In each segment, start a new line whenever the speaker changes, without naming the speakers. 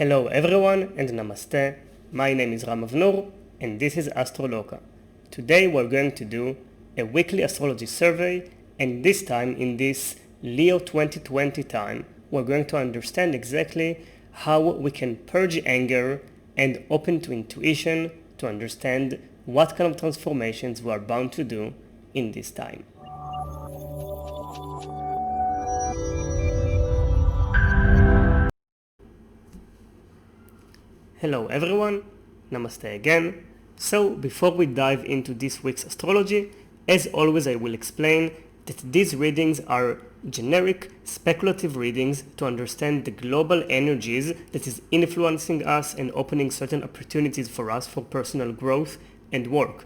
Hello everyone and Namaste. My name is Ram Avnur and this is Astrology. Today we're going to do a weekly astrology survey, and this time in this Leo 2020 time we're going to understand exactly how we can purge anger and open to intuition to understand what kind of transformations we are bound to do in this time. Hello everyone, Namaste again. So before we dive into this week's astrology, as always I will explain that these readings are generic, speculative readings to understand the global energies that is influencing us and opening certain opportunities for us for personal growth and work.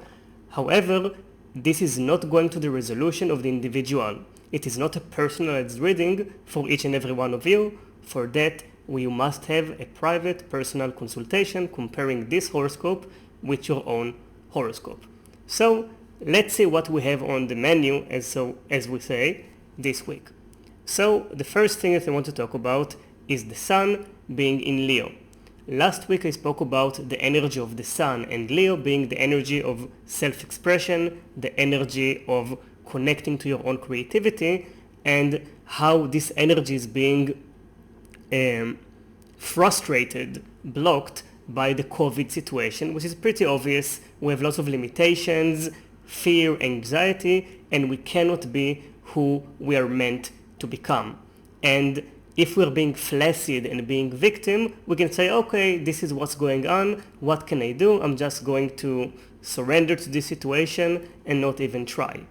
However, this is not going to the resolution of the individual. It is not a personalized reading for each and every one of you. For that, you must have a private personal consultation comparing this horoscope with your own horoscope. So let's see what we have on the menu, as we say, this week. So the first thing that I want to talk about is the Sun being in Leo. Last week I spoke about the energy of the Sun and Leo being the energy of self-expression, the energy of connecting to your own creativity, and how this energy is being frustrated, blocked by the COVID situation, which is pretty obvious. We have lots of limitations, fear, anxiety, and we cannot be who we are meant to become. And if we're being flaccid and being victim, we can say, okay, this is what's going on, what can I do? I'm just going to surrender to this situation and not even try.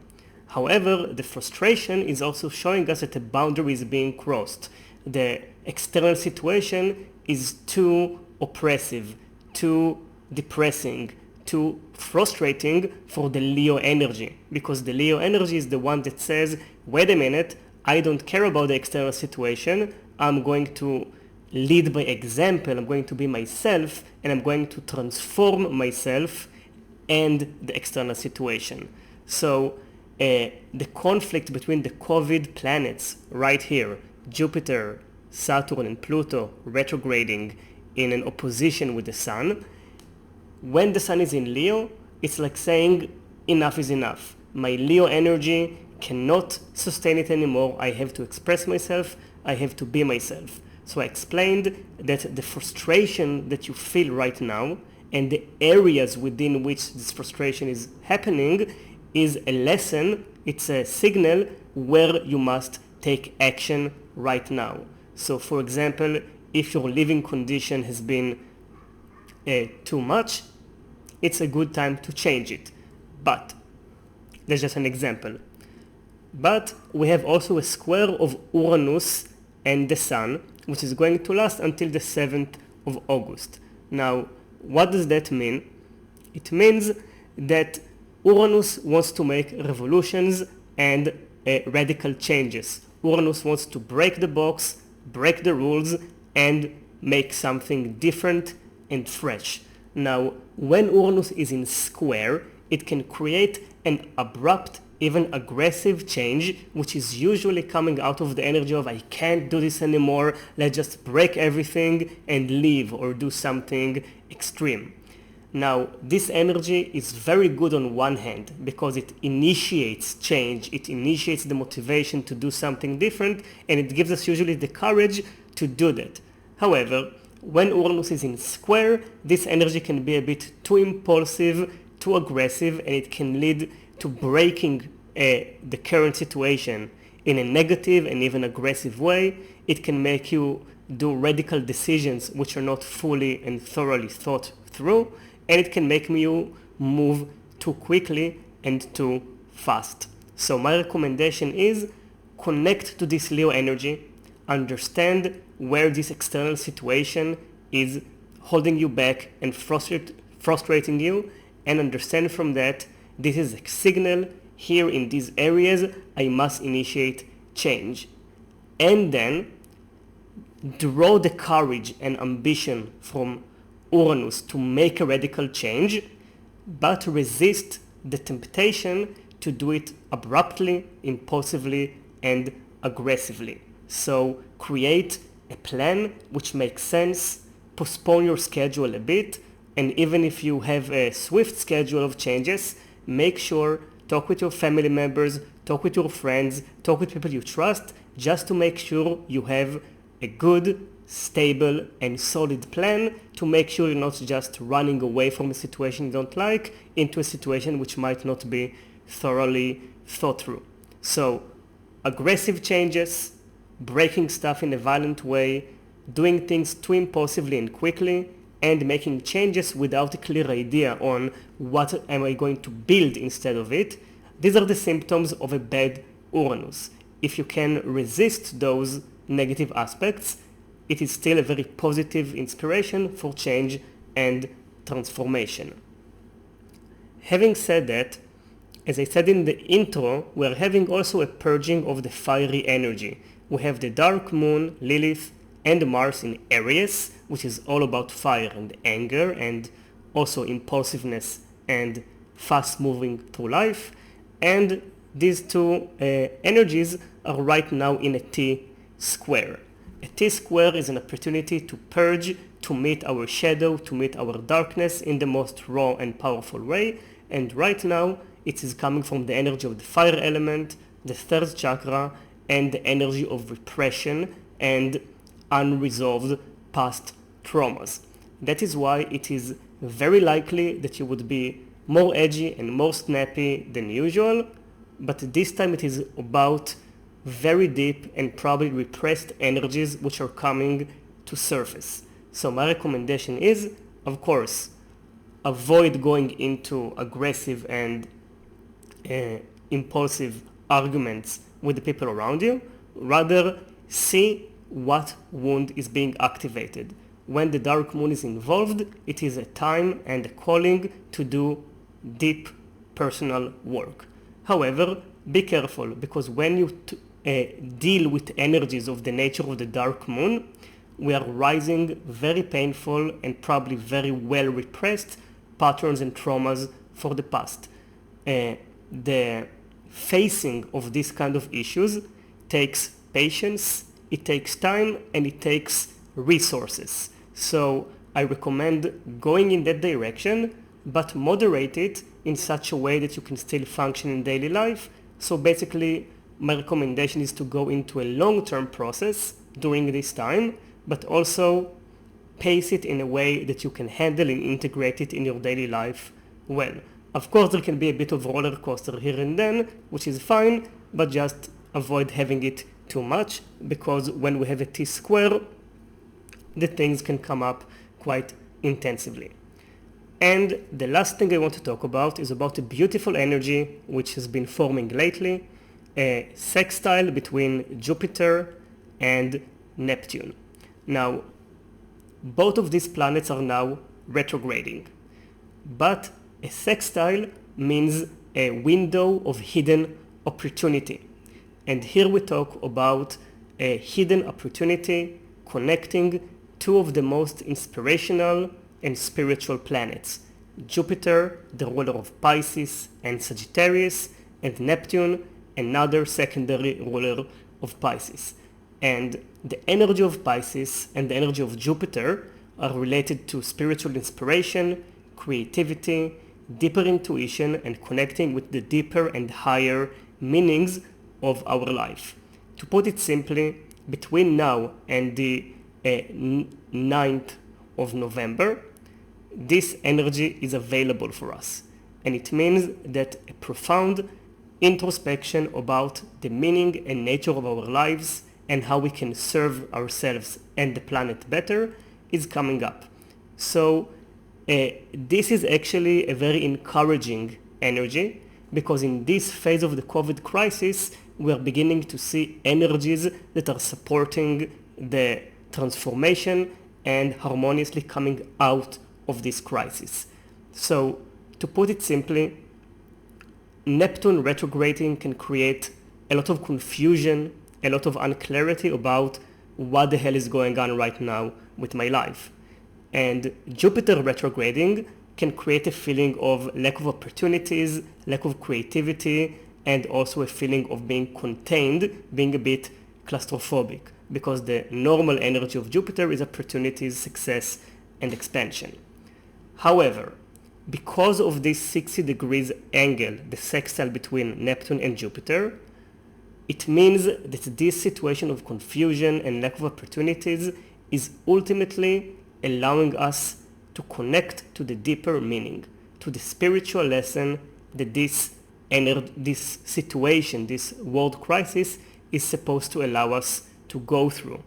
However, the frustration is also showing us that the boundary is being crossed. The external situation is too oppressive, too depressing, too frustrating for the Leo energy, because the Leo energy is the one that says, wait a minute, I don't care about the external situation, I'm going to lead by example, I'm going to be myself, and I'm going to transform myself and the external situation. So the conflict between the COVID planets right here, Jupiter, Saturn and Pluto retrograding in an opposition with the Sun. When the Sun is in Leo, it's like saying enough is enough. My Leo energy cannot sustain it anymore. I have to express myself. I have to be myself. So I explained that the frustration that you feel right now and the areas within which this frustration is happening is a lesson. It's a signal where you must take action right now. So for example, if your living condition has been too much, it's a good time to change it. But that's just an example. But we have also a square of Uranus and the Sun, which is going to last until the 7th of August. Now, what does that mean? It means that Uranus wants to make revolutions and radical changes. Uranus wants to break the box, break the rules, and make something different and fresh. Now, when Uranus is in square, it can create an abrupt, even aggressive change, which is usually coming out of the energy of I can't do this anymore, let's just break everything and leave or do something extreme. Now, this energy is very good on one hand because it initiates change, it initiates the motivation to do something different, and it gives us usually the courage to do that. However, when Uranus is in square, this energy can be a bit too impulsive, too aggressive, and it can lead to breaking the current situation in a negative and even aggressive way. It can make you do radical decisions which are not fully and thoroughly thought through, and it can make you move too quickly and too fast. So my recommendation is connect to this Leo energy, understand where this external situation is holding you back and frustrating you, and understand from that this is a signal here in these areas I must initiate change. And then draw the courage and ambition from Uranus to make a radical change, but resist the temptation to do it abruptly, impulsively, and aggressively. So create a plan which makes sense, postpone your schedule a bit, and even if you have a swift schedule of changes, make sure talk with your family members, talk with your friends, talk with people you trust, just to make sure you have a good, stable, and solid plan to make sure you're not just running away from a situation you don't like into a situation which might not be thoroughly thought through. So, aggressive changes, breaking stuff in a violent way, doing things too impulsively and quickly, and making changes without a clear idea on what am I going to build instead of it. These are the symptoms of a bad Uranus. If you can resist those negative aspects, it is still a very positive inspiration for change and transformation. Having said that, as I said in the intro, we are having also a purging of the fiery energy. We have the dark moon, Lilith, and Mars in Aries, which is all about fire and anger and also impulsiveness and fast moving through life. And these two energies are right now in a T-square. A T-square is an opportunity to purge, to meet our shadow, to meet our darkness in the most raw and powerful way. And right now, it is coming from the energy of the fire element, the third chakra, and the energy of repression and unresolved past traumas. That is why it is very likely that you would be more edgy and more snappy than usual, but this time it is about very deep and probably repressed energies which are coming to surface. So my recommendation is, of course, avoid going into aggressive and impulsive arguments with the people around you. Rather, see what wound is being activated. When the dark moon is involved, it is a time and a calling to do deep personal work. However, be careful, because when you deal with energies of the nature of the dark moon, we are rising very painful and probably very well repressed patterns and traumas for the past. The facing of this kind of issues takes patience, it takes time, and it takes resources. So I recommend going in that direction, but moderate it in such a way that you can still function in daily life. So basically, my recommendation is to go into a long-term process during this time, but also pace it in a way that you can handle and integrate it in your daily life well. Of course, there can be a bit of roller coaster here and then, which is fine, but just avoid having it too much, because when we have a T-square, the things can come up quite intensively. And the last thing I want to talk about is about a beautiful energy which has been forming lately, a sextile between Jupiter and Neptune. Now, both of these planets are now retrograding, but a sextile means a window of hidden opportunity. And here we talk about a hidden opportunity connecting two of the most inspirational and spiritual planets, Jupiter, the ruler of Pisces and Sagittarius, and Neptune, another secondary ruler of Pisces. And the energy of Pisces and the energy of Jupiter are related to spiritual inspiration, creativity, deeper intuition, and connecting with the deeper and higher meanings of our life. To put it simply, between now and the 9th of November, this energy is available for us. And it means that a profound introspection about the meaning and nature of our lives and how we can serve ourselves and the planet better is coming up. So this is actually a very encouraging energy, because in this phase of the COVID crisis, we are beginning to see energies that are supporting the transformation and harmoniously coming out of this crisis. So, to put it simply, Neptune retrograding can create a lot of confusion, a lot of unclarity about what the hell is going on right now with my life. And Jupiter retrograding can create a feeling of lack of opportunities, lack of creativity, and also a feeling of being contained, being a bit claustrophobic, because the normal energy of Jupiter is opportunities, success, and expansion. However, because of this 60 degrees angle, the sextile between Neptune and Jupiter, it means that this situation of confusion and lack of opportunities is ultimately allowing us to connect to the deeper meaning, to the spiritual lesson that this situation, this world crisis, is supposed to allow us to go through.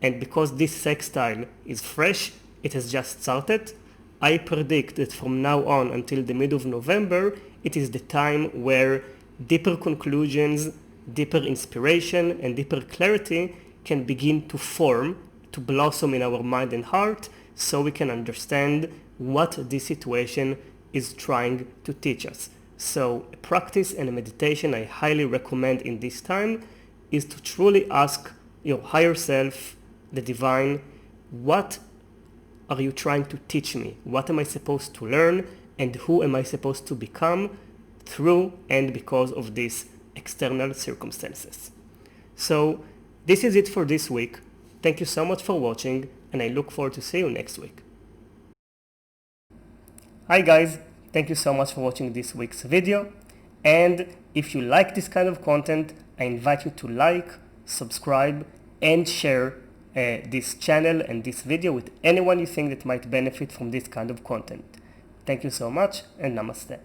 And because this sextile is fresh, it has just started, I predict that from now on until the mid of November, it is the time where deeper conclusions, deeper inspiration, and deeper clarity can begin to form, to blossom in our mind and heart, so we can understand what this situation is trying to teach us. So a practice and a meditation I highly recommend in this time is to truly ask your higher self, the divine, what are you trying to teach me? What am I supposed to learn? And who am I supposed to become through and because of these external circumstances? So this is it for this week. Thank you so much for watching, and I look forward to see you next week. Hi guys, thank you so much for watching this week's video. And if you like this kind of content, I invite you to like, subscribe, and share this channel and this video with anyone you think that might benefit from this kind of content. Thank you so much, and namaste.